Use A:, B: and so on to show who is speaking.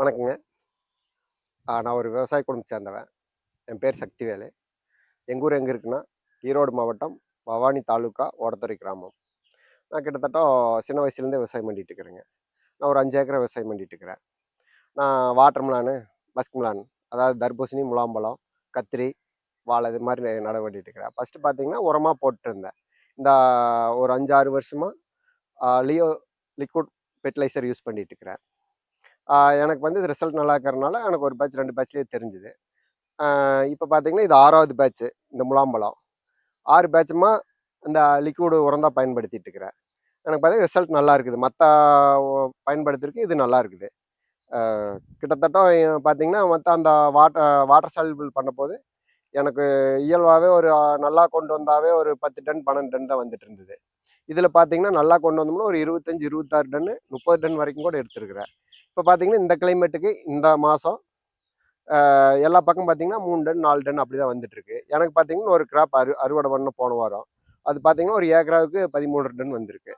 A: வணக்கங்க. நான் ஒரு விவசாய குடும்பத்த சேர்ந்தவன். என் பேர் சக்திவேலு. எங்க ஊர் எங்க இருக்குன்னா, ஈரோடு மாவட்டம், பவானி தாலுக்கா, ஓடத்துரை கிராமம். நான் கிட்டத்தட்ட சின்ன வயசுலேருந்தே விவசாயம் பண்ணிட்டு இருக்கிறேங்க. நான் ஒரு 5 ஏக்கரா விவசாயம் பண்ணிட்டு இருக்கிறேன். நான் வாட்டர் மெலானு, மஸ்க் மெலான் அதாவது தர்பூசணி, முலாம்பழம், கத்திரி, வாழை இது மாரி நடவு இருக்கிறேன். ஃபர்ஸ்ட்டு பார்த்தீங்கன்னா, உரமா போட்டுருந்தேன். இந்த ஒரு 5, 6 வருஷமா லியோ லிக்விட் ஃபெர்டிலைசர் யூஸ் பண்ணிட்டு இருக்கிறேன். எனக்கு வந்து ரிசல்ட் நல்லா இருக்கிறனால, எனக்கு 1 பேட்ச் 2 பேட்ச்லேயே தெரிஞ்சுது. இப்ப பார்த்தீங்கன்னா, இது 6வது பேட்ச்சு இந்த முலாம்பழம். 6 பேட்சுமா இந்த லிக்விட் உரம் தான் பயன்படுத்திட்டு இருக்கிறேன். எனக்கு பார்த்தீங்கன்னா ரிசல்ட் நல்லா இருக்குது. மத்த ஒ பயன்படுத்துறதுக்கு இது நல்லா இருக்குது. அ கிட்டத்தட்ட பார்த்தீங்கன்னா, மத்த அந்த வாட்டர் சால்யுபிள் பண்ணும்போது, எனக்கு இயல்பாவே ஒரு நல்லா கொண்டு வந்தாவே ஒரு 10 டன், 12 டன் தான் வந்துட்டு இருந்தது. இதில பார்த்தீங்கன்னா, நல்லா கொண்டு வந்தோம்னா ஒரு 25, 26 டன்னு, 30 டன் வரைக்கும் கூட எடுத்திருக்கிறேன். இப்ப பார்த்தீங்கன்னா, இந்த கிளைமேட்டுக்கு இந்த மாசம் எல்லா பக்கம் பார்த்தீங்கன்னா 3 டன், 4 டன் அப்படிதான் வந்துட்டுருக்கு. எனக்கு பார்த்தீங்கன்னா, ஒரு கிராப் அறுவடை பண்ணோம் போன வாரம். அது பார்த்தீங்கன்னா, ஒரு ஏக்கராவுக்கு 13 டன் வந்திருக்கு.